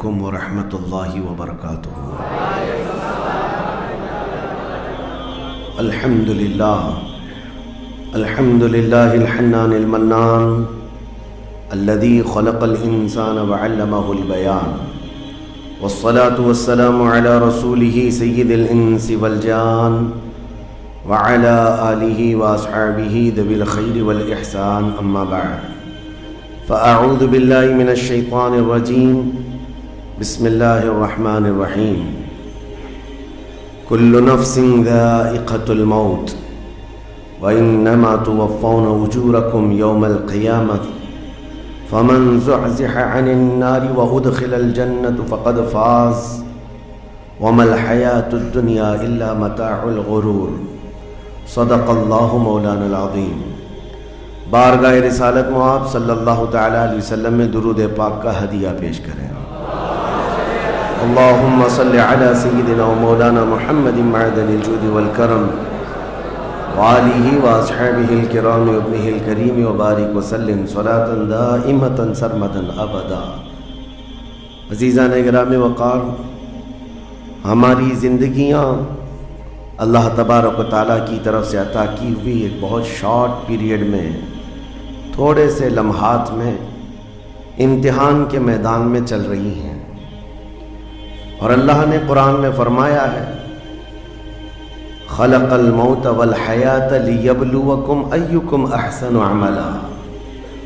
علیکم ورحمۃ اللہ وبرکاتہ۔ الحمد للہ الحنان المنان الذي خلق الإنسان وعلمه البيان، والصلاة والسلام على رسوله سيد الإنس والجان وعلى آله وأصحابه ذوي الخير والإحسان، أما بعد فأعوذ بالله من الشيطان الرجيم، بسم الله الرحمن الرحيم۔ كل نفس ذائقة الموت وإنما توفون أجوركم يوم القيامة فمن زحزح عن النار وأدخل الجنة فقد فاز وما الحياة الدنيا إلا متاع الغرور، صدق اللہ مولانا العظیم۔ بارگاہ رسالت مآب صلی اللہ تعالی علیہ وسلم میں درود پاک کا ہدیہ پیش کریں۔ اللہم صل علی سیدنا و مولانا محمد معدن الجود والکرم وآلہ واصحابہ الکرام وابنہ الکریم وبارک وسلم صلاۃ دائمۃ سرمدا ابدا۔ عزیزان گرامی وقار، ہماری زندگیاں اللہ تبارک و تعالیٰ کی طرف سے عطا کی ہوئی ایک بہت شارٹ پیریڈ میں، تھوڑے سے لمحات میں امتحان کے میدان میں چل رہی ہیں، اور اللہ نے قرآن میں فرمایا ہے خلق الموت والحیات لیبلوکم ایکم احسن عملا۔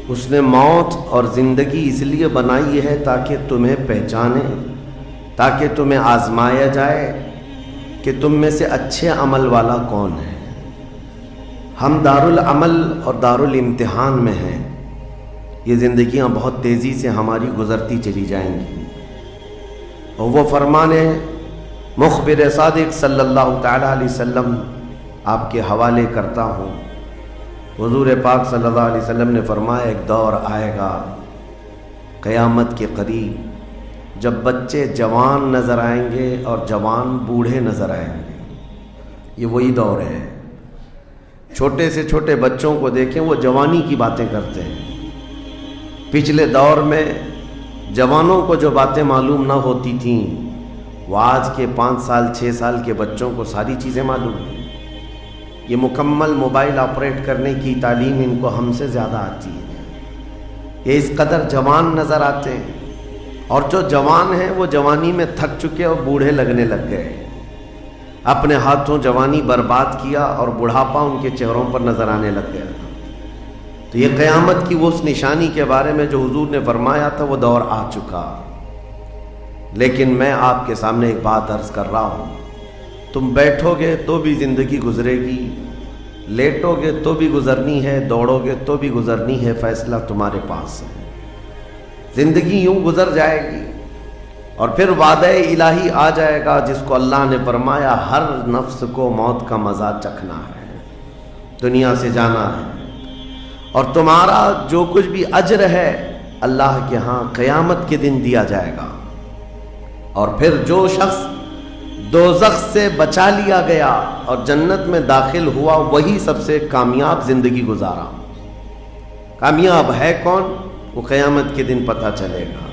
اس نے موت اور زندگی اس لیے بنائی ہے تاکہ تمہیں پہچانے، تاکہ تمہیں آزمایا جائے کہ تم میں سے اچھے عمل والا کون ہے۔ ہم دارالعمل اور دارالامتحان میں ہیں۔ یہ زندگیاں بہت تیزی سے ہماری گزرتی چلی جائیں گی، اور وہ فرمان مخبر صادق صلی اللہ تعالیٰ علیہ وسلم آپ کے حوالے کرتا ہوں۔ حضور پاک صلی اللہ علیہ وسلم نے فرمایا ایک دور آئے گا قیامت کے قریب جب بچے جوان نظر آئیں گے اور جوان بوڑھے نظر آئیں گے۔ یہ وہی دور ہے۔ چھوٹے سے چھوٹے بچوں کو دیکھیں، وہ جوانی کی باتیں کرتے ہیں۔ پچھلے دور میں جوانوں کو جو باتیں معلوم نہ ہوتی تھیں، وہ آج کے 5 سال 6 سال کے بچوں کو ساری چیزیں معلوم ہیں۔ یہ مکمل موبائل آپریٹ کرنے کی تعلیم ان کو ہم سے زیادہ آتی ہے۔ یہ اس قدر جوان نظر آتے ہیں، اور جو جوان ہیں وہ جوانی میں تھک چکے اور بوڑھے لگنے لگ گئے، اپنے ہاتھوں جوانی برباد کیا اور بڑھاپا ان کے چہروں پر نظر آنے لگ گیا۔ تو یہ قیامت کی وہ اس نشانی کے بارے میں جو حضور نے فرمایا تھا، وہ دور آ چکا۔ لیکن میں آپ کے سامنے ایک بات عرض کر رہا ہوں، تم بیٹھو گے تو بھی زندگی گزرے گی، لیٹو گے تو بھی گزرنی ہے، دوڑو گے تو بھی گزرنی ہے، فیصلہ تمہارے پاس ہے۔ زندگی یوں گزر جائے گی، اور پھر وعدہ الہی آ جائے گا جس کو اللہ نے فرمایا ہر نفس کو موت کا مزہ چکھنا ہے، دنیا سے جانا ہے، اور تمہارا جو کچھ بھی اجر ہے اللہ کے ہاں قیامت کے دن دیا جائے گا۔ اور پھر جو شخص دوزخ سے بچا لیا گیا اور جنت میں داخل ہوا، وہی سب سے کامیاب زندگی گزارا۔ کامیاب ہے کون؟ وہ قیامت کے دن پتہ چلے گا۔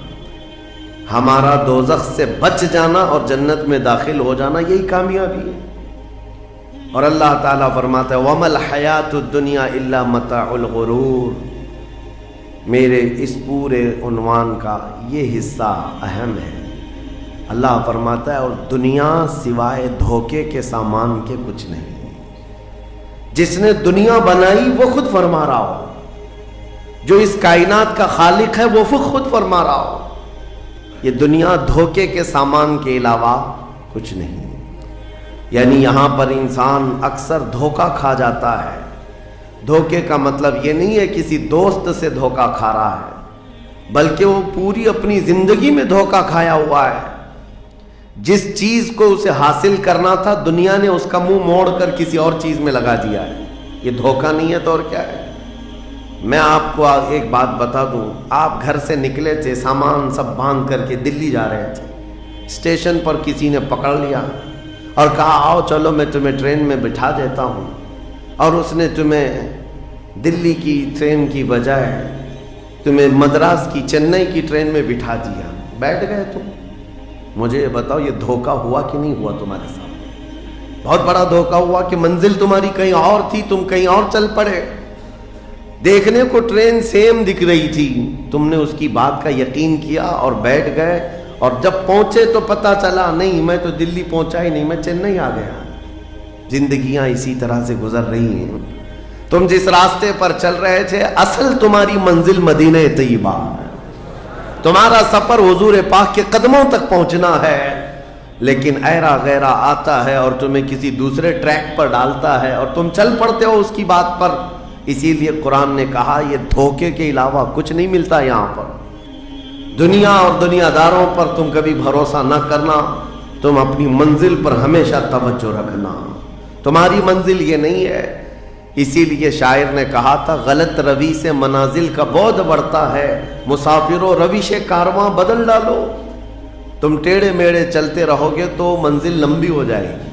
ہمارا دوزخ سے بچ جانا اور جنت میں داخل ہو جانا، یہی کامیابی ہے۔ اور اللہ تعالیٰ فرماتا ہے وَمَا الْحَيَاةُ الدُّنْيَا إِلَّا مَتَاعُ الْغُرُورِ۔ میرے اس پورے عنوان کا یہ حصہ اہم ہے۔ اللہ فرماتا ہے اور دنیا سوائے دھوکے کے سامان کے کچھ نہیں۔ جس نے دنیا بنائی وہ خود فرما رہا ہو، جو اس کائنات کا خالق ہے وہ خود فرما رہا ہو، یہ دنیا دھوکے کے سامان کے علاوہ کچھ نہیں۔ یعنی یہاں پر انسان اکثر دھوکہ کھا جاتا ہے۔ دھوکے کا مطلب یہ نہیں ہے کسی دوست سے دھوکہ کھا رہا ہے، بلکہ وہ پوری اپنی زندگی میں دھوکہ کھایا ہوا ہے۔ جس چیز کو اسے حاصل کرنا تھا، دنیا نے اس کا منہ موڑ کر کسی اور چیز میں لگا دیا ہے۔ یہ دھوکہ نہیں ہے تو اور کیا ہے؟ میں آپ کو ایک بات بتا دوں، آپ گھر سے نکلے تھے، سامان سب باندھ کر کے دلی جا رہے تھے، اسٹیشن پر کسی نے پکڑ لیا اور کہا آؤ چلو میں تمہیں ٹرین میں بٹھا دیتا ہوں، اور اس نے تمہیں دلی کی ٹرین کی بجائے تمہیں مدراس کی چنئی کی ٹرین میں بٹھا دیا۔ بیٹھ گئے تم. مجھے بتاؤ یہ دھوکہ ہوا کہ نہیں ہوا تمہارے ساتھ؟ بہت بڑا دھوکہ ہوا کہ منزل تمہاری کہیں اور تھی، تم کہیں اور چل پڑے. دیکھنے کو ٹرین سیم دکھ رہی تھی، تم نے اس کی بات کا یقین کیا اور بیٹھ گئے، اور جب پہنچے تو پتا چلا نہیں میں تو دلی پہنچا ہی نہیں، میں چنئی آ گیا. زندگیاں اسی طرح سے گزر رہی ہیں. تم جس راستے پر چل رہے تھے اصل تمہاری منزل مدینہ طیبہ ہے، تمہارا سفر حضور پاک کے قدموں تک پہنچنا ہے، لیکن ایرا غیرہ آتا ہے اور تمہیں کسی دوسرے ٹریک پر ڈالتا ہے اور تم چل پڑتے ہو اس کی بات پر. اسی لیے قرآن نے کہا یہ دھوکے کے علاوہ کچھ نہیں ملتا یہاں پر. دنیا اور دنیا داروں پر تم کبھی بھروسہ نہ کرنا، تم اپنی منزل پر ہمیشہ توجہ رکھنا. تمہاری منزل یہ نہیں ہے. اسی لیے شاعر نے کہا تھا غلط روی سے منازل کا بعد بڑھتا ہے، مسافروں روش کارواں بدل ڈالو. تم ٹیڑے میڑے چلتے رہو گے تو منزل لمبی ہو جائے گی،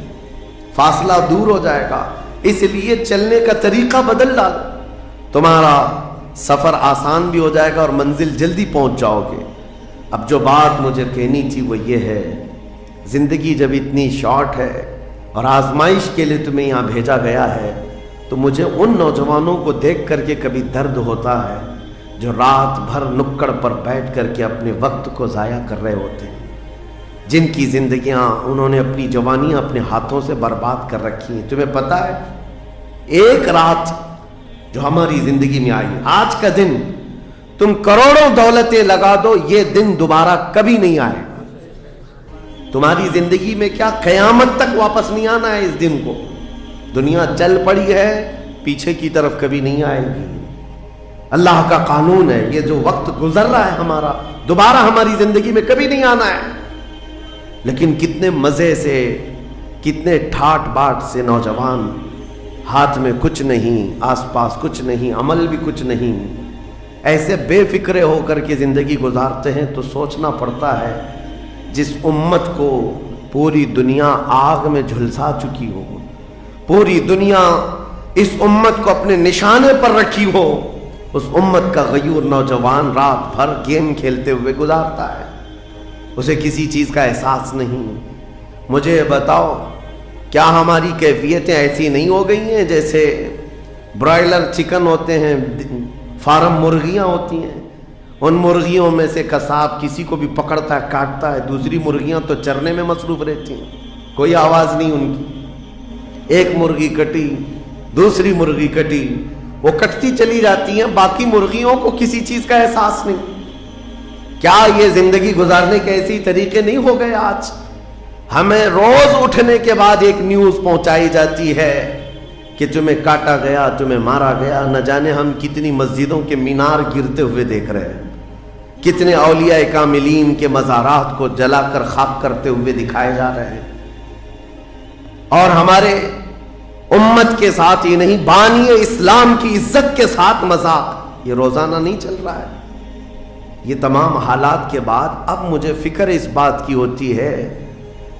فاصلہ دور ہو جائے گا. اس لیے چلنے کا طریقہ بدل ڈالو، تمہارا سفر آسان بھی ہو جائے گا اور منزل جلدی پہنچ جاؤ گے. اب جو بات مجھے کہنی تھی وہ یہ ہے، زندگی جب اتنی شارٹ ہے اور آزمائش کے لیے تمہیں یہاں بھیجا گیا ہے، تو مجھے ان نوجوانوں کو دیکھ کر کے کبھی درد ہوتا ہے جو رات بھر نکڑ پر بیٹھ کر کے اپنے وقت کو ضائع کر رہے ہوتے ہیں، جن کی زندگیاں انہوں نے اپنی جوانیاں اپنے ہاتھوں سے برباد کر رکھی ہیں. تمہیں پتہ ہے ایک رات جو ہماری زندگی میں آئی، آج کا دن تم کروڑوں دولتیں لگا دو، یہ دن دوبارہ کبھی نہیں آئے گا. تمہاری زندگی میں کیا قیامت تک واپس نہیں آنا ہے اس دن کو. دنیا چل پڑی ہے، پیچھے کی طرف کبھی نہیں آئے گی. اللہ کا قانون ہے، یہ جو وقت گزر رہا ہے ہمارا دوبارہ ہماری زندگی میں کبھی نہیں آنا ہے. لیکن کتنے مزے سے، کتنے ٹھاٹ باٹ سے نوجوان، ہاتھ میں کچھ نہیں، آس پاس کچھ نہیں، عمل بھی کچھ نہیں، ایسے بے فکرے ہو کر کے زندگی گزارتے ہیں. تو سوچنا پڑتا ہے جس امت کو پوری دنیا آگ میں جھلسا چکی ہو، پوری دنیا اس امت کو اپنے نشانے پر رکھی ہو، اس امت کا غیور نوجوان رات بھر گیم کھیلتے ہوئے گزارتا ہے، اسے کسی چیز کا احساس نہیں. مجھے بتاؤ کیا ہماری کیفیتیں ایسی نہیں ہو گئی ہیں جیسے برائلر چکن ہوتے ہیں، فارم مرغیاں ہوتی ہیں، ان مرغیوں میں سے قصاب کسی کو بھی پکڑتا ہے کاٹتا ہے، دوسری مرغیاں تو چرنے میں مصروف رہتی ہیں، کوئی آواز نہیں ان کی. ایک مرغی کٹی، دوسری مرغی کٹی، وہ کٹتی چلی جاتی ہیں، باقی مرغیوں کو کسی چیز کا احساس نہیں. کیا یہ زندگی گزارنے کے ایسے طریقے نہیں ہو گئے؟ آج ہمیں روز اٹھنے کے بعد ایک نیوز پہنچائی جاتی ہے کہ تمہیں کاٹا گیا، تمہیں مارا گیا. نہ جانے ہم کتنی مسجدوں کے مینار گرتے ہوئے دیکھ رہے ہیں، کتنے اولیاء کاملین کے مزارات کو جلا کر خاک کرتے ہوئے دکھائے جا رہے ہیں. اور ہمارے امت کے ساتھ ہی نہیں، بانی اسلام کی عزت کے ساتھ مذاق، یہ روزانہ نہیں چل رہا ہے. یہ تمام حالات کے بعد اب مجھے فکر اس بات کی ہوتی ہے،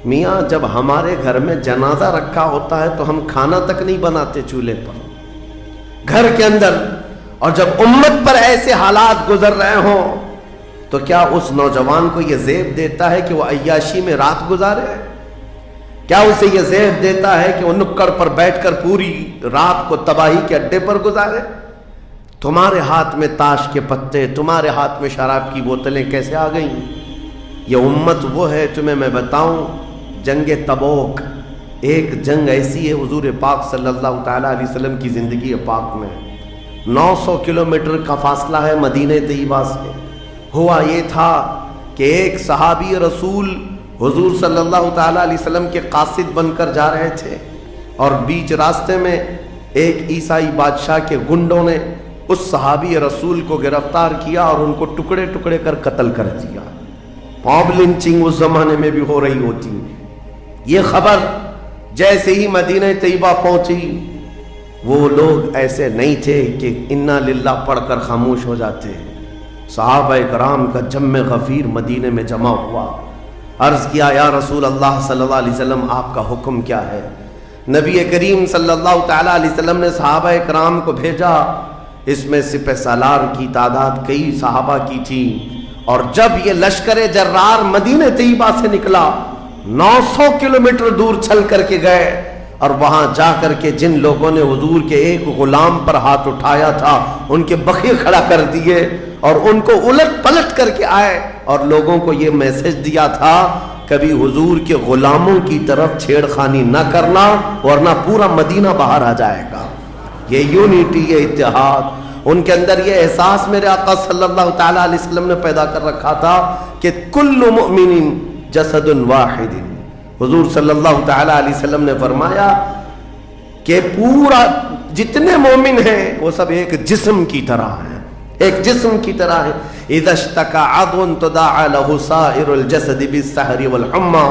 میاں جب ہمارے گھر میں جنازہ رکھا ہوتا ہے تو ہم کھانا تک نہیں بناتے چولہے پر گھر کے اندر، اور جب امت پر ایسے حالات گزر رہے ہوں تو کیا اس نوجوان کو یہ زیب دیتا ہے کہ وہ عیاشی میں رات گزارے؟ کیا اسے یہ زیب دیتا ہے کہ وہ نکڑ پر بیٹھ کر پوری رات کو تباہی کے اڈے پر گزارے؟ تمہارے ہاتھ میں تاش کے پتے، تمہارے ہاتھ میں شراب کی بوتلیں کیسے آ گئیں؟ یہ امت وہ ہے، تمہیں میں بتاؤں، جنگ تبوک ایک جنگ ایسی ہے حضور پاک صلی اللہ تعالیٰ علیہ وسلم کی زندگی پاک میں 900 کلومیٹر کا فاصلہ ہے مدینہ طیبہ سے. ہوا یہ تھا کہ ایک صحابی رسول حضور صلی اللہ تعالیٰ علیہ وسلم کے قاصد بن کر جا رہے تھے، اور بیچ راستے میں ایک عیسائی بادشاہ کے گنڈوں نے اس صحابی رسول کو گرفتار کیا اور ان کو ٹکڑے ٹکڑے کر قتل کر دیا. موب لنچنگ اس زمانے میں بھی ہو رہی ہوتی. یہ خبر جیسے ہی مدینہ طیبہ پہنچی، وہ لوگ ایسے نہیں تھے کہ انا للہ پڑھ کر خاموش ہو جاتے. صحابہ کرام کا جمع غفیر مدینے میں جمع ہوا. عرض کیا یا رسول اللہ صلی اللہ علیہ وسلم آپ کا حکم کیا ہے؟ نبی کریم صلی اللہ تعالیٰ علیہ وسلم نے صحابہ کرام کو بھیجا. اس میں سپہ سالار کی تعداد کئی صحابہ کی تھی، اور جب یہ لشکر جرار مدینہ طیبہ سے نکلا 900 کلومیٹر دور چل کر کے گئے، اور وہاں جا کر کے جن لوگوں نے حضور کے ایک غلام پر ہاتھ اٹھایا تھا ان کے بخے کھڑا کر دیے اور ان کو الٹ پلٹ کر کے آئے اور لوگوں کو یہ میسج دیا تھا کبھی حضور کے غلاموں کی طرف چھیڑخانی نہ کرنا ورنہ پورا مدینہ باہر آ جائے گا۔ یہ یونیٹی، یہ اتحاد، ان کے اندر یہ احساس میرے آقا صلی اللہ تعالیٰ علیہ وسلم نے پیدا کر رکھا تھا کہ کل مؤمن جسد واحد۔ حضور صلی اللہ تعالیٰ علیہ وسلم نے فرمایا کہ پورا جتنے مومن ہیں وہ سب ایک جسم کی طرح ہیں، ایک جسم کی طرح ہے۔ اذا اشتکى عضو تداعى له سائر الجسد بالسحر والحمى،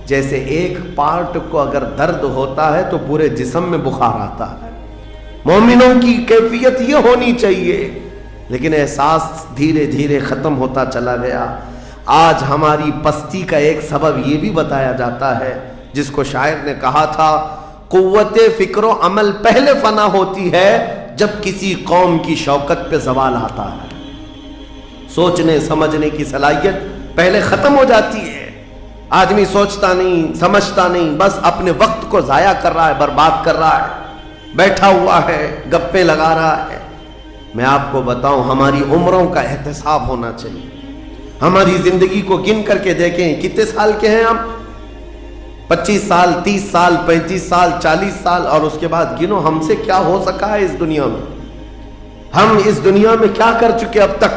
جیسے ایک پارٹ کو اگر درد ہوتا ہے تو پورے جسم میں بخار آتا ہے۔ مومنوں کی کیفیت یہ ہونی چاہیے، لیکن احساس دھیرے دھیرے ختم ہوتا چلا گیا۔ آج ہماری پستی کا ایک سبب یہ بھی بتایا جاتا ہے جس کو شاعر نے کہا تھا، قوت فکر و عمل پہلے فنا ہوتی ہے جب کسی قوم کی شوکت پہ زوال آتا ہے۔ سوچنے سمجھنے کی صلاحیت پہلے ختم ہو جاتی ہے، آدمی سوچتا نہیں سمجھتا نہیں، بس اپنے وقت کو ضائع کر رہا ہے، برباد کر رہا ہے، بیٹھا ہوا ہے، گپیں لگا رہا ہے۔ میں آپ کو بتاؤں، ہماری عمروں کا احتساب ہونا چاہیے۔ ہماری زندگی کو گن کر کے دیکھیں کتنے سال کے ہیں ہم، 25 سال، 30 سال، 35 سال، 40 سال، اور اس کے بعد گنو ہم سے کیا ہو سکا ہے اس دنیا میں، ہم اس دنیا میں کیا کر چکے اب تک۔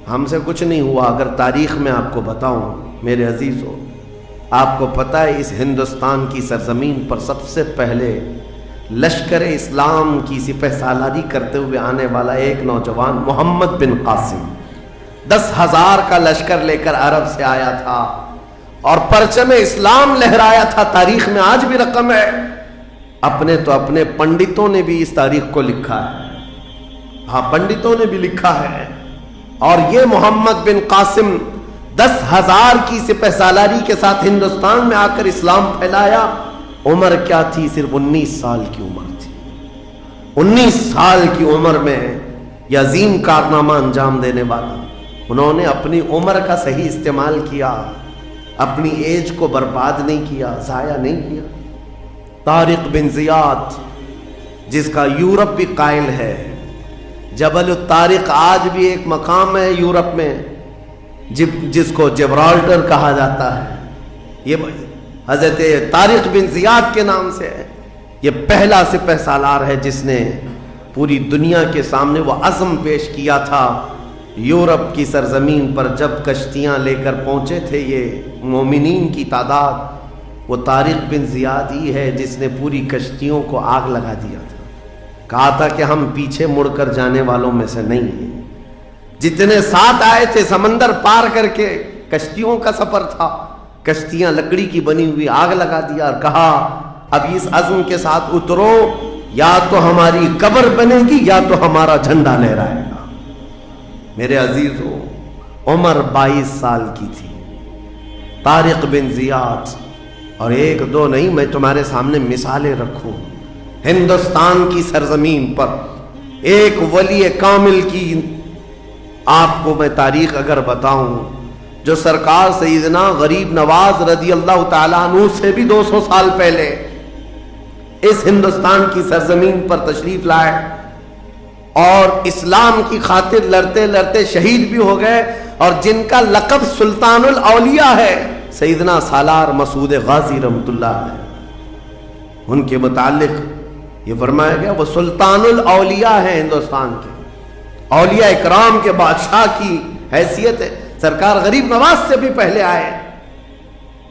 ہم سے کچھ نہیں ہوا۔ اگر تاریخ میں آپ کو بتاؤں میرے عزیزو، آپ کو پتہ ہے اس ہندوستان کی سرزمین پر سب سے پہلے لشکر اسلام کی سپہ سالاری کرتے ہوئے آنے والا ایک نوجوان محمد بن قاسم 10,000 کا لشکر لے کر عرب سے آیا تھا اور پرچم اسلام لہرایا تھا۔ تاریخ میں آج بھی رقم ہے، اپنے تو اپنے پنڈتوں نے بھی اس تاریخ کو لکھا ہے، ہاں پنڈتوں نے بھی لکھا ہے۔ اور یہ محمد بن قاسم 10,000 کی سپہ سالاری کے ساتھ ہندوستان میں آ کر اسلام پھیلایا۔ عمر کیا تھی؟ صرف 19 سال کی عمر تھی۔ 19 سال کی عمر میں یہ عظیم کارنامہ انجام دینے والا، انہوں نے اپنی عمر کا صحیح استعمال کیا، اپنی ایج کو برباد نہیں کیا، ضائع نہیں کیا۔ طارق بن زیاد، جس کا یورپ بھی قائل ہے، جبل الطارق آج بھی ایک مقام ہے یورپ میں جس کو جبرالٹر کہا جاتا ہے، یہ حضرت طارق بن زیاد کے نام سے ہے۔ یہ پہلا سپہ سالار ہے جس نے پوری دنیا کے سامنے وہ عزم پیش کیا تھا۔ یورپ کی سرزمین پر جب کشتیاں لے کر پہنچے تھے یہ مومنین کی تعداد، وہ طارق بن زیاد ہی ہے جس نے پوری کشتیوں کو آگ لگا دیا تھا، کہا تھا کہ ہم پیچھے مڑ کر جانے والوں میں سے نہیں ہیں۔ جتنے ساتھ آئے تھے سمندر پار کر کے، کشتیوں کا سفر تھا، کشتیاں لکڑی کی بنی ہوئی، آگ لگا دیا اور کہا اب اس عزم کے ساتھ اترو، یا تو ہماری قبر بنے گی یا تو ہمارا جھنڈا لہرائے گا۔ میرے عزیزو، عمر 22 سال کی تھی طارق بن زیاد، اور ایک دو نہیں، میں تمہارے سامنے مثالیں رکھوں۔ ہندوستان کی سرزمین پر ایک ولی کامل کی آپ کو میں تاریخ اگر بتاؤں، جو سرکار سیدنا غریب نواز رضی اللہ تعالیٰ عنہ سے بھی 200 سال پہلے اس ہندوستان کی سرزمین پر تشریف لائے اور اسلام کی خاطر لڑتے لڑتے شہید بھی ہو گئے، اور جن کا لقب سلطان الاولیاء ہے، سیدنا سالار مسعود غازی رحمۃ اللہ علیہ، ان کے متعلق یہ فرمایا گیا وہ سلطان الاولیاء ہیں، ہندوستان کے اولیاء اکرام کے بادشاہ کی حیثیت ہے۔ سرکار غریب نواز سے بھی پہلے آئے،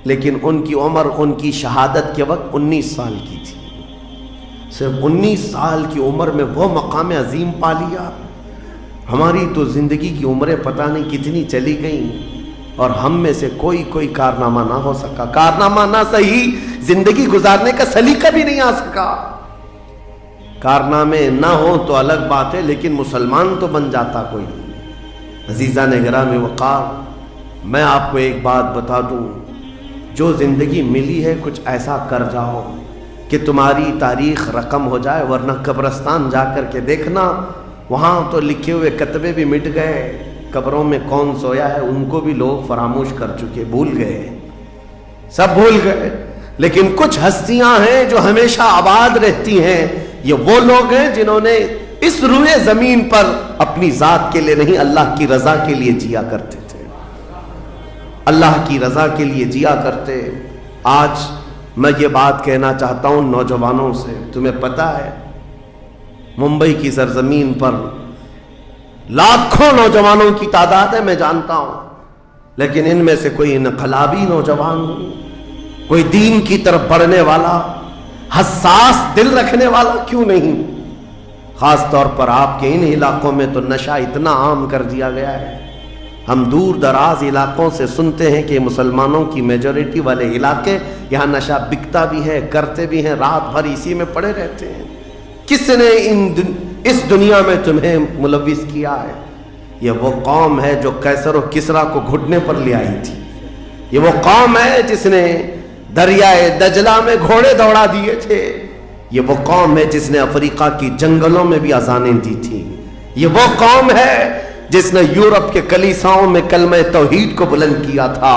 لیکن ان کی عمر ان کی شہادت کے وقت 19 سال کی تھی۔ صرف 19 سال کی عمر میں وہ مقام عظیم پا لیا۔ ہماری تو زندگی کی عمریں پتہ نہیں کتنی چلی گئیں، اور ہم میں سے کوئی کارنامہ نہ ہو سکا، کارنامہ نہ صحیح زندگی گزارنے کا سلیقہ بھی نہیں آ سکا۔ کارنامے نہ ہو تو الگ بات ہے، لیکن مسلمان تو بن جاتا کوئی نہیں۔ عزیزان گرامی وقار، میں آپ کو ایک بات بتا دوں، جو زندگی ملی ہے کچھ ایسا کر جاؤ کہ تمہاری تاریخ رقم ہو جائے، ورنہ قبرستان جا کر کے دیکھنا، وہاں تو لکھے ہوئے کتبے بھی مٹ گئے، قبروں میں کون سویا ہے ان کو بھی لوگ فراموش کر چکے، بھول گئے، سب بھول گئے۔ لیکن کچھ ہستیاں ہیں جو ہمیشہ آباد رہتی ہیں، یہ وہ لوگ ہیں جنہوں نے اس روئے زمین پر اپنی ذات کے لیے نہیں، اللہ کی رضا کے لیے جیا کرتے تھے، اللہ کی رضا کے لیے جیا کرتے۔ آج میں یہ بات کہنا چاہتا ہوں نوجوانوں سے، تمہیں پتہ ہے ممبئی کی سرزمین پر لاکھوں نوجوانوں کی تعداد ہے، میں جانتا ہوں، لیکن ان میں سے کوئی انقلابی نوجوان، کوئی دین کی طرف بڑھنے والا، حساس دل رکھنے والا کیوں نہیں؟ خاص طور پر آپ کے ان علاقوں میں تو نشہ اتنا عام کر دیا گیا ہے، ہم دور دراز علاقوں سے سنتے ہیں کہ مسلمانوں کی میجورٹی والے علاقے، یہاں نشہ بکتا بھی ہے، کرتے بھی ہیں، رات بھر اسی میں پڑے رہتے ہیں۔ کس نے اس دنیا میں تمہیں ملوث کیا ہے؟ یہ وہ قوم ہے جو قیصر و کسریٰ کو گھٹنے پر لے آئی تھی، یہ وہ قوم ہے جس نے دریائے دجلہ میں گھوڑے دوڑا دیے تھے، یہ وہ قوم ہے جس نے افریقہ کی جنگلوں میں بھی اذانیں دی تھی، یہ وہ قوم ہے جس نے یورپ کے کلیساؤں میں کلمہ توحید کو بلند کیا تھا۔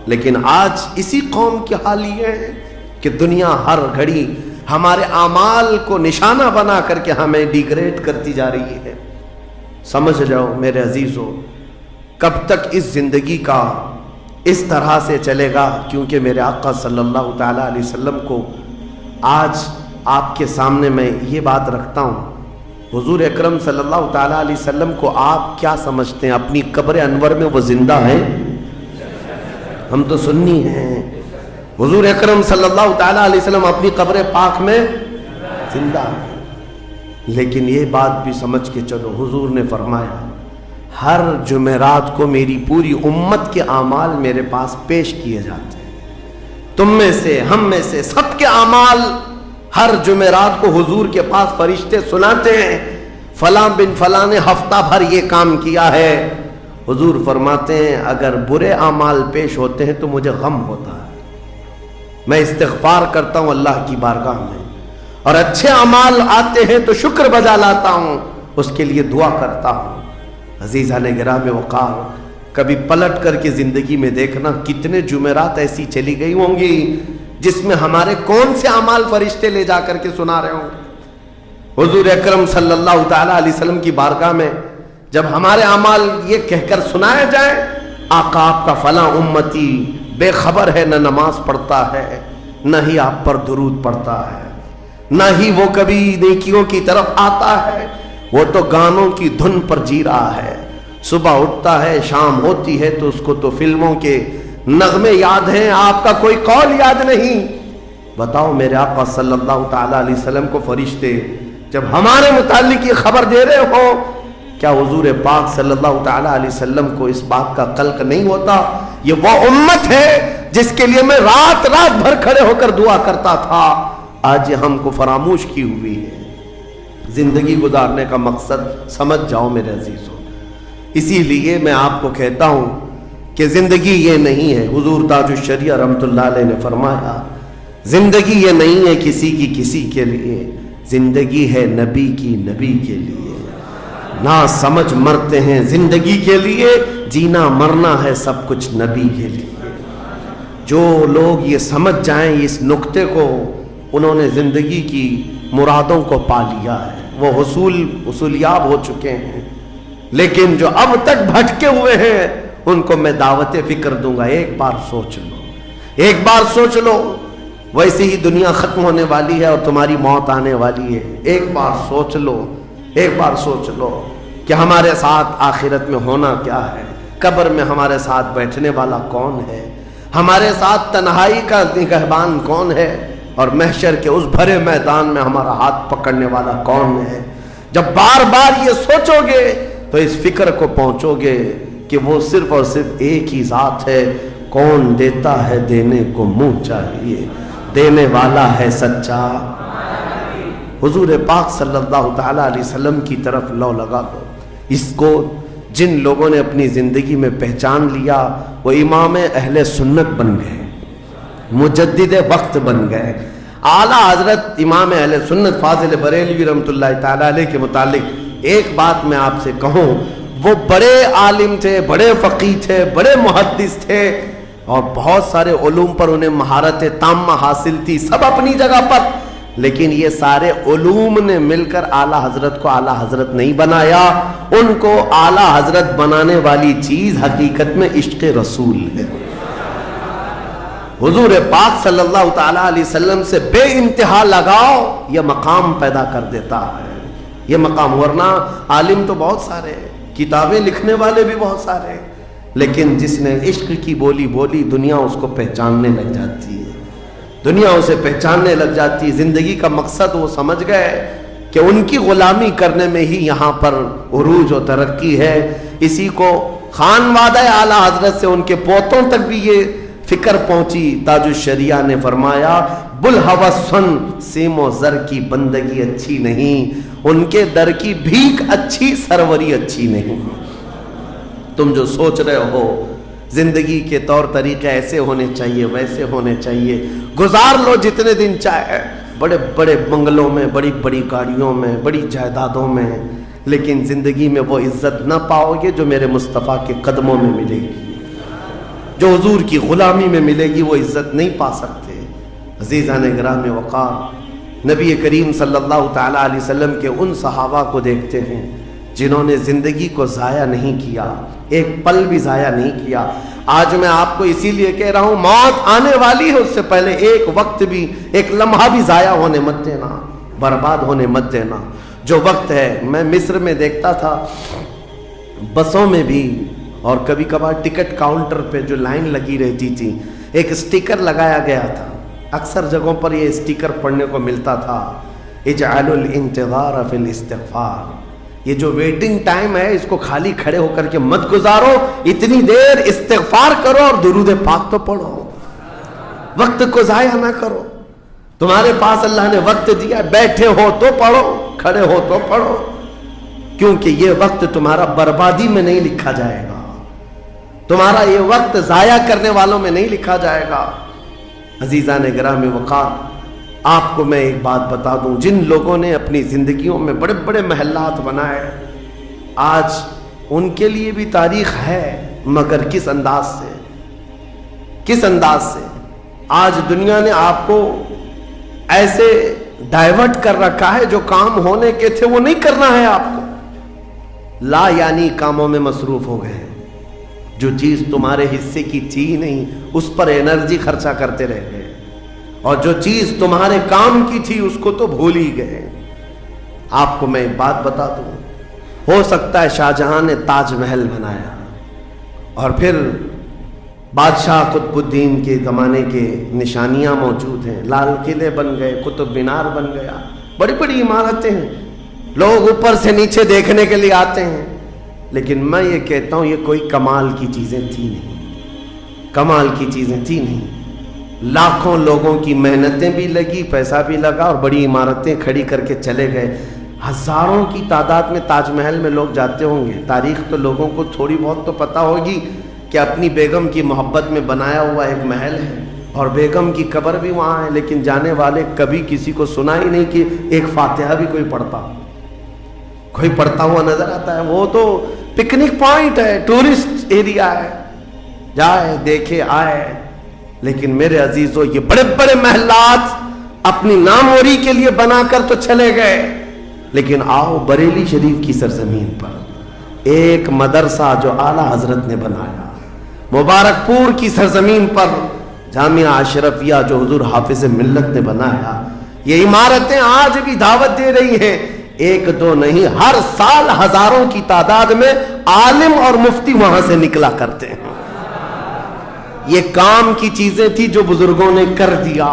لیکن آج اسی قوم کی حال یہ ہے کہ دنیا ہر گھڑی ہمارے اعمال کو نشانہ بنا کر کے ہمیں ڈیگریڈ کرتی جا رہی ہے۔ سمجھ جاؤ میرے عزیزو، کب تک اس زندگی کا اس طرح سے چلے گا؟ کیونکہ میرے آقا صلی اللہ تعالیٰ علیہ وسلم کو آج آپ کے سامنے میں یہ بات رکھتا ہوں، حضور اکرم صلی اللہ تعالیٰ علیہ وسلم کو آپ کیا سمجھتے ہیں؟ اپنی قبر انور میں وہ زندہ ہیں؟ ہم تو سنی ہیں۔ حضور اکرم صلی اللہ تعالیٰ علیہ وسلم اپنی قبر پاک میں زندہ ہیں، لیکن یہ بات بھی سمجھ کے چلو، حضور نے فرمایا ہر جمعرات کو میری پوری امت کے اعمال میرے پاس پیش کیے جاتے ہیں، تم میں سے، ہم میں سے، سب کے اعمال ہر جمعرات کو حضور کے پاس فرشتے سناتے ہیں، فلاں بن فلاں نے ہفتہ بھر یہ کام کیا ہے۔ حضور فرماتے ہیں اگر برے اعمال پیش ہوتے ہیں تو مجھے غم ہوتا ہے، میں استغفار کرتا ہوں اللہ کی بارگاہ میں، اور اچھے اعمال آتے ہیں تو شکر بجا لاتا ہوں، اس کے لیے دعا کرتا ہوں۔ عزیزان گرامی وقار، کبھی پلٹ کر کے زندگی میں دیکھنا کتنے جمعرات ایسی چلی گئی ہوں گی جس میں ہمارے کون سے اعمال فرشتے لے جا کر کے سنا رہے ہوں گے۔ حضور اکرم صلی اللہ تعالیٰ علیہ وسلم کی بارگاہ میں جب ہمارے اعمال یہ کہہ کر سنایا جائے آقا آپ کا فلاں امتی بے خبر ہے، نہ نماز پڑھتا ہے، نہ ہی آپ پر درود پڑھتا ہے، نہ ہی وہ کبھی نیکیوں کی طرف آتا ہے، وہ تو گانوں کی دھن پر جی رہا ہے، صبح اٹھتا ہے، شام ہوتی ہے تو اس کو تو فلموں کے نغمے یاد ہیں، آپ کا کوئی قول یاد نہیں۔ بتاؤ میرے آقا صلی اللہ تعالیٰ علیہ وسلم کو فرشتے جب ہمارے متعلق یہ خبر دے رہے ہو، کیا حضور پاک صلی اللہ تعالیٰ علیہ وسلم کو اس بات کا قلق نہیں ہوتا؟ یہ وہ امت ہے جس کے لیے میں رات رات بھر کھڑے ہو کر دعا کرتا تھا، آج یہ ہم کو فراموش کی ہوئی ہے۔ زندگی گزارنے کا مقصد سمجھ جاؤ میرے عزیزوں، اسی لیے میں آپ کو کہتا ہوں کہ زندگی یہ نہیں ہے، حضور تاج الشریعہ رحمۃ اللہ علیہ نے فرمایا زندگی یہ نہیں ہے کسی کے لیے، زندگی ہے نبی کی نبی کے لیے، نہ سمجھ مرتے ہیں زندگی کے لیے، جینا مرنا ہے سب کچھ نبی کے لیے۔ جو لوگ یہ سمجھ جائیں اس نقطے کو، انہوں نے زندگی کی مرادوں کو پا لیا ہے، وہ حصولیاب ہو چکے ہیں۔ لیکن جو اب تک بھٹکے ہوئے ہیں ان کو میں دعوت فکر دوں گا، ایک بار سوچ لو، ایک بار سوچ لو، ویسے ہی دنیا ختم ہونے والی ہے اور تمہاری موت آنے والی ہے، ایک بار سوچ لو، ایک بار سوچ لو کہ ہمارے ساتھ آخرت میں ہونا کیا ہے، قبر میں ہمارے ساتھ بیٹھنے والا کون ہے، ہمارے ساتھ تنہائی کا نگہبان کون ہے، اور محشر کے اس بھرے میدان میں ہمارا ہاتھ پکڑنے والا کون ہے۔ جب بار بار یہ سوچو گے تو اس فکر کو پہنچو گے کہ وہ صرف اور صرف ایک ہی ذات ہے، کون دیتا ہے دینے کو منہ چاہیے، دینے والا ہے سچا۔ حضور پاک صلی اللہ تعالیٰ علیہ وسلم کی طرف لو لگا دو۔ اس کو جن لوگوں نے اپنی زندگی میں پہچان لیا وہ امام اہل سنت بن گئے، مجدد وقت بن گئے۔ اعلیٰ حضرت امام اہل سنت فاضل بریلوی رحمۃ اللہ تعالیٰ علیہ کے متعلق ایک بات میں آپ سے کہوں، وہ بڑے عالم تھے، بڑے فقیہ تھے، بڑے محدث تھے، اور بہت سارے علوم پر انہیں مہارت تامہ حاصل تھی، سب اپنی جگہ پر، لیکن یہ سارے علوم نے مل کر اعلیٰ حضرت کو اعلیٰ حضرت نہیں بنایا. ان کو اعلیٰ حضرت بنانے والی چیز حقیقت میں عشق رسول ہے. حضور پاک صلی اللہ تعالیٰ علیہ وسلم سے بے انتہا لگاؤ یہ مقام پیدا کر دیتا ہے. یہ مقام، ورنہ عالم تو بہت سارے، کتابیں لکھنے والے بھی بہت سارے، لیکن جس نے عشق کی بولی بولی دنیا اس کو پہچاننے لگ جاتی ہے، دنیا اسے پہچاننے لگ جاتی ہے. زندگی کا مقصد وہ سمجھ گئے کہ ان کی غلامی کرنے میں ہی یہاں پر عروج و ترقی ہے. اسی کو خانوادہ اعلیٰ حضرت سے ان کے پوتوں تک بھی یہ فکر پہنچی. تاج الشریعہ نے فرمایا بلہوسن سیم و زر کی بندگی اچھی نہیں، ان کے در کی بھیک اچھی، سروری اچھی نہیں. تم جو سوچ رہے ہو زندگی کے طور طریقے ایسے ہونے چاہیے، ویسے ہونے چاہیے، گزار لو جتنے دن چاہے، بڑے بڑے بنگلوں میں، بڑی بڑی گاڑیوں میں، بڑی جائیدادوں میں، لیکن زندگی میں وہ عزت نہ پاؤ گے جو میرے مصطفیٰ کے قدموں میں ملے گی. جو حضور کی غلامی میں ملے گی وہ عزت نہیں پا سکتے. عزیزان گرامی وقار، نبی کریم صلی اللہ تعالیٰ علیہ وسلم کے ان صحابہ کو دیکھتے ہیں جنہوں نے زندگی کو ضائع نہیں کیا، ایک پل بھی ضائع نہیں کیا. آج میں آپ کو اسی لیے کہہ رہا ہوں موت آنے والی ہے، اس سے پہلے ایک وقت بھی، ایک لمحہ بھی ضائع ہونے مت دینا، برباد ہونے مت دینا. جو وقت ہے، میں مصر میں دیکھتا تھا بسوں میں بھی، اور کبھی کبھار ٹکٹ کاؤنٹر پہ جو لائن لگی رہتی تھی ایک اسٹیکر لگایا گیا تھا. اکثر جگہوں پر یہ اسٹیکر پڑھنے کو ملتا تھا، اجعلوا الانتظار فی الاستغفار. یہ جو ویٹنگ ٹائم ہے اس کو خالی کھڑے ہو کر کے مت گزارو، اتنی دیر استغفار کرو اور درود پاک تو پڑھو، وقت کو ضائع نہ کرو. تمہارے پاس اللہ نے وقت دیا، بیٹھے ہو تو پڑھو، کھڑے ہو تو پڑھو، کیونکہ یہ وقت تمہارا بربادی میں نہیں لکھا جائے گا، تمہارا یہ وقت ضائع کرنے والوں میں نہیں لکھا جائے گا. عزیزان گرامی وقار، آپ کو میں ایک بات بتا دوں، جن لوگوں نے اپنی زندگیوں میں بڑے بڑے محلات بنائے، آج ان کے لیے بھی تاریخ ہے، مگر کس انداز سے، کس انداز سے. آج دنیا نے آپ کو ایسے ڈائیورٹ کر رکھا ہے، جو کام ہونے کے تھے وہ نہیں کرنا ہے آپ کو، لا یعنی کاموں میں مصروف ہو گئے. جو چیز تمہارے حصے کی تھی نہیں اس پر انرجی خرچہ کرتے رہ گئے، اور جو چیز تمہارے کام کی تھی اس کو تو بھول ہی گئے. آپ کو میں ایک بات بتا دوں، ہو سکتا ہے شاہ جہاں نے تاج محل بنایا، اور پھر بادشاہ قطب الدین کے زمانے کے نشانیاں موجود ہیں، لال قلعے بن گئے، قطب مینار بن گیا، بڑی بڑی عمارتیں ہیں، لوگ اوپر سے نیچے دیکھنے کے لیے آتے ہیں. لیکن میں یہ کہتا ہوں یہ کوئی کمال کی چیزیں تھی نہیں، کمال کی چیزیں تھی نہیں. لاکھوں لوگوں کی محنتیں بھی لگی، پیسہ بھی لگا، اور بڑی عمارتیں کھڑی کر کے چلے گئے. ہزاروں کی تعداد میں تاج محل میں لوگ جاتے ہوں گے. تاریخ تو لوگوں کو تھوڑی بہت تو پتہ ہوگی کہ اپنی بیگم کی محبت میں بنایا ہوا ایک محل ہے، اور بیگم کی قبر بھی وہاں ہے، لیکن جانے والے کبھی کسی کو سنا ہی نہیں کہ ایک فاتحہ بھی کوئی پڑھتا ہوا نظر آتا ہے. وہ تو پکنک پوائنٹ ہے، ٹورسٹ ایریا ہے، جائے دیکھے آئے. لیکن میرے عزیزو، یہ بڑے بڑے محلات اپنی ناموری کے لیے بنا کر تو چلے گئے، لیکن آؤ بریلی شریف کی سرزمین پر ایک مدرسہ جو اعلیٰ حضرت نے بنایا، مبارک پور کی سرزمین پر جامعہ اشرفیہ جو حضور حافظ ملت نے بنایا، یہ عمارتیں آج بھی دعوت دے رہی ہیں. ایک دو نہیں، ہر سال ہزاروں کی تعداد میں عالم اور مفتی وہاں سے نکلا کرتے ہیں. یہ کام کی چیزیں تھی جو بزرگوں نے کر دیا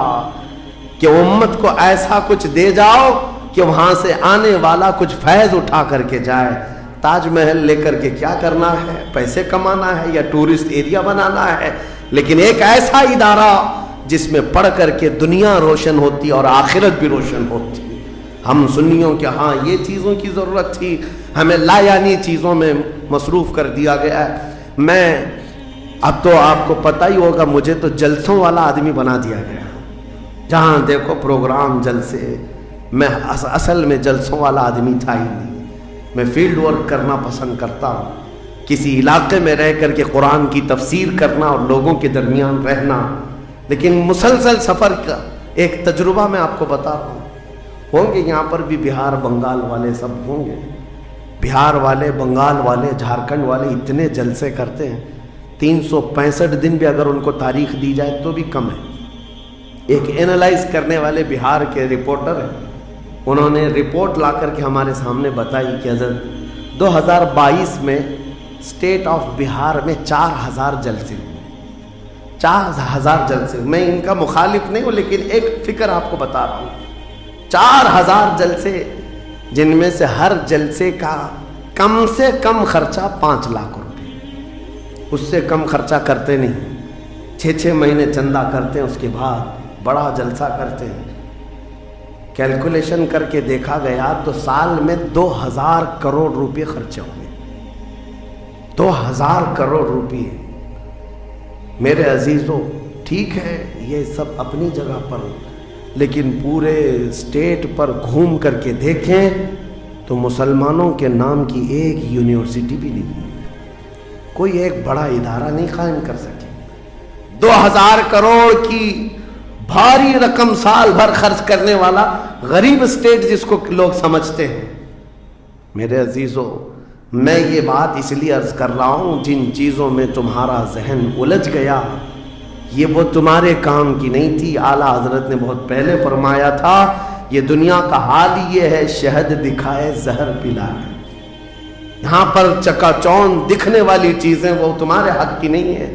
کہ امت کو ایسا کچھ دے جاؤ کہ وہاں سے آنے والا کچھ فیض اٹھا کر کے جائے. تاج محل لے کر کے کیا کرنا ہے؟ پیسے کمانا ہے یا ٹورسٹ ایریا بنانا ہے؟ لیکن ایک ایسا ادارہ جس میں پڑھ کر کے دنیا روشن ہوتی اور آخرت بھی روشن ہوتی. ہم سنیوں کے ہاں یہ چیزوں کی ضرورت تھی، ہمیں لا یعنی چیزوں میں مصروف کر دیا گیا ہے. میں اب تو آپ کو پتہ ہی ہوگا، مجھے تو جلسوں والا آدمی بنا دیا گیا، جہاں دیکھو پروگرام جلسے. میں اصل میں جلسوں والا آدمی تھا ہی نہیں، میں فیلڈ ورک کرنا پسند کرتا ہوں. کسی علاقے میں رہ کر کے قرآن کی تفسیر کرنا اور لوگوں کے درمیان رہنا، لیکن مسلسل سفر کا ایک تجربہ میں آپ کو بتا رہا ہوں۔ ہوں گے یہاں پر بھی بہار بنگال والے، سب ہوں گے، بہار والے، بنگال والے، جھارکھنڈ والے اتنے جلسے کرتے ہیں، 365 دن بھی اگر ان کو تاریخ دی جائے تو بھی کم ہے۔ ایک اینالائز کرنے والے بہار کے رپورٹر ہیں، انہوں نے رپورٹ لا کر کے ہمارے سامنے بتائی کہ حضرت 2022 میں اسٹیٹ آف بہار میں 4000 جلسے، 4000 جلسے۔ میں ان کا مخالف نہیں ہوں، لیکن ایک فکر آپ کو بتا رہا ہوں، 4000 جلسے، جن میں سے ہر جلسے کا کم سے کم خرچہ 5 لاکھ روپے، اس سے کم خرچہ کرتے نہیں۔ 6 مہینے چندہ کرتے ہیں، اس کے بعد بڑا جلسہ کرتے ہیں۔ کیلکولیشن کر کے دیکھا گیا تو سال میں 2000 کروڑ روپے خرچے ہوئے، 2000 کروڑ روپے۔ میرے عزیزوں، ٹھیک ہے یہ سب اپنی جگہ پر، لیکن پورے اسٹیٹ پر گھوم کر کے دیکھیں تو مسلمانوں کے نام کی ایک یونیورسٹی بھی نہیں ہے، کوئی ایک بڑا ادارہ نہیں قائم کر سکے۔ 2000 کروڑ کی بھاری رقم سال بھر خرچ کرنے والا غریب اسٹیٹ جس کو لوگ سمجھتے ہیں۔ میرے عزیزوں، میں یہ بات اس لیے عرض کر رہا ہوں، جن چیزوں میں تمہارا ذہن الجھ گیا یہ وہ تمہارے کام کی نہیں تھی۔ اعلیٰ حضرت نے بہت پہلے فرمایا تھا، یہ دنیا کا حال یہ ہے، شہد دکھائے زہر پلائے۔ یہاں پر چکا چوند دکھنے والی چیزیں وہ تمہارے حق کی نہیں ہے۔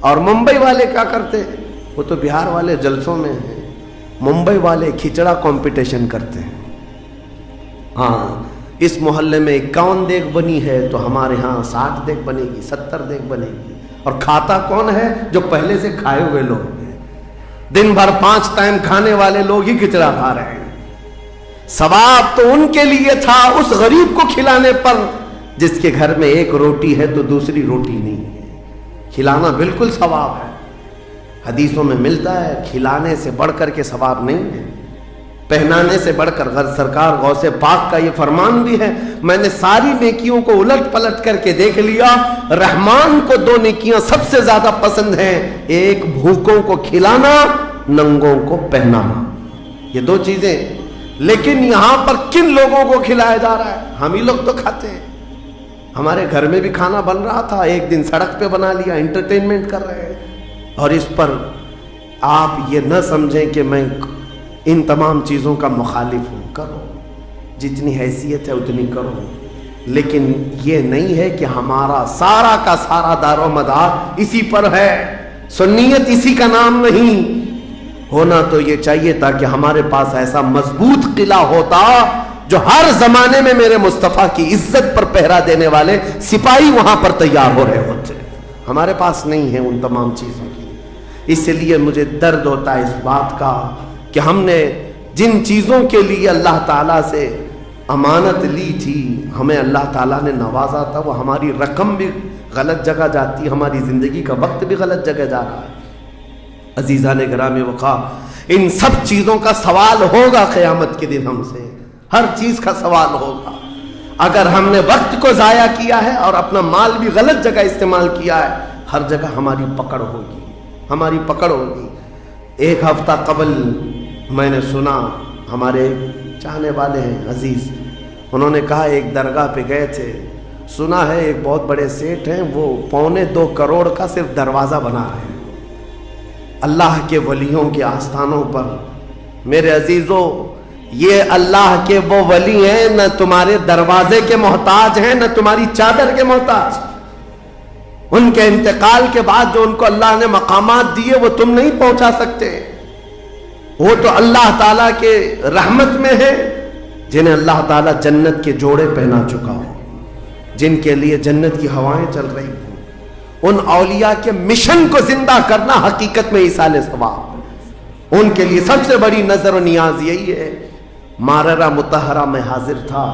اور ممبئی والے کیا کرتے ہیں؟ وہ تو بہار والے جلسوں میں ہیں، ممبئی والے کھچڑا کمپٹیشن کرتے ہیں۔ ہاں، اس محلے میں 51 دیگ بنی ہے تو ہمارے ہاں 60 دیگ بنے گی، 70 دیگ بنے گی۔ اور کھاتا کون ہے؟ جو پہلے سے کھائے ہوئے لوگ ہیں، دن بھر 5 ٹائم کھانے والے لوگ ہی کھچڑا کھا رہے ہیں۔ ثواب تو ان کے لیے تھا اس غریب کو کھلانے پر جس کے گھر میں ایک روٹی ہے تو دوسری روٹی نہیں ہے۔ کھلانا بالکل ثواب ہے، حدیثوں میں ملتا ہے، کھلانے سے بڑھ کر کے ثواب نہیں ہے، پہنانے سے بڑھ کر۔ سرکار غوث پاک کا یہ فرمان بھی ہے، میں نے ساری نیکیوں کو الٹ پلٹ کر کے دیکھ لیا، رحمان کو 2 نیکیاں سب سے زیادہ پسند ہیں، ایک بھوکوں کو کھلانا، ننگوں کو پہنانا، یہ 2 چیزیں۔ لیکن یہاں پر کن لوگوں کو کھلایا جا رہا ہے؟ ہم ہی لوگ تو کھاتے ہیں۔ ہمارے گھر میں بھی کھانا بن رہا تھا، ایک دن سڑک پہ بنا لیا، انٹرٹینمنٹ کر رہے ہیں۔ اور اس پر آپ یہ نہ سمجھیں کہ میں ان تمام چیزوں کا مخالف ہوں، کرو جتنی حیثیت ہے اتنی کرو، لیکن یہ نہیں ہے کہ ہمارا سارا کا سارا دار و مدار اسی پر ہے۔ سنیت اسی کا نام نہیں ہونا تو یہ چاہیے تاکہ ہمارے پاس ایسا مضبوط قلعہ ہوتا جو ہر زمانے میں میرے مصطفیٰ کی عزت پر پہرا دینے والے سپاہی وہاں پر تیار ہو رہے ہوتے۔ ہمارے پاس نہیں ہے ان تمام چیزوں کی، اس لیے مجھے درد ہوتا ہے اس بات کا کہ ہم نے جن چیزوں کے لیے اللہ تعالیٰ سے امانت لی تھی، ہمیں اللہ تعالیٰ نے نوازا تھا، وہ ہماری رقم بھی غلط جگہ جاتی، ہماری زندگی کا وقت بھی غلط جگہ جا رہا ہے۔ عزیزان گرامی وقار، ان سب چیزوں کا سوال ہوگا قیامت کے دن ہم سے، ہر چیز کا سوال ہوگا۔ اگر ہم نے وقت کو ضائع کیا ہے اور اپنا مال بھی غلط جگہ استعمال کیا ہے، ہر جگہ ہماری پکڑ ہوگی، ہماری پکڑ ہوگی۔ ایک ہفتہ قبل میں نے سنا، ہمارے چاہنے والے ہیں عزیز، انہوں نے کہا ایک درگاہ پہ گئے تھے، سنا ہے ایک بہت بڑے سیٹ ہیں، وہ 2.25 کروڑ کا صرف دروازہ بنا رہے ہیں اللہ کے ولیوں کے آستانوں پر۔ میرے عزیزوں، یہ اللہ کے وہ ولی ہیں، نہ تمہارے دروازے کے محتاج ہیں، نہ تمہاری چادر کے محتاج۔ ان کے انتقال کے بعد جو ان کو اللہ نے مقامات دیے وہ تم نہیں پہنچا سکتے، وہ تو اللہ تعالیٰ کے رحمت میں ہے، جنہیں اللہ تعالیٰ جنت کے جوڑے پہنا چکا ہو، جن کے لیے جنت کی ہوائیں چل رہی ہیں۔ ان اولیاء کے مشن کو زندہ کرنا حقیقت میں ایصال ثواب، ان کے لیے سب سے بڑی نظر و نیاز یہی ہے۔ ماررہ مطہرہ میں حاضر تھا،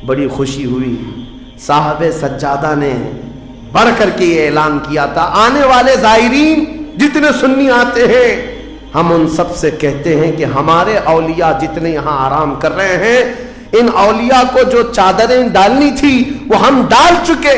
بڑی خوشی ہوئی، صاحب سجادہ نے بڑھ کر کے یہ اعلان کیا تھا، آنے والے زائرین جتنے سنی آتے ہیں، ہم ان سب سے کہتے ہیں کہ ہمارے اولیاء جتنے یہاں آرام کر رہے ہیں، ان اولیاء کو جو چادریں ڈالنی تھی وہ ہم ڈال چکے،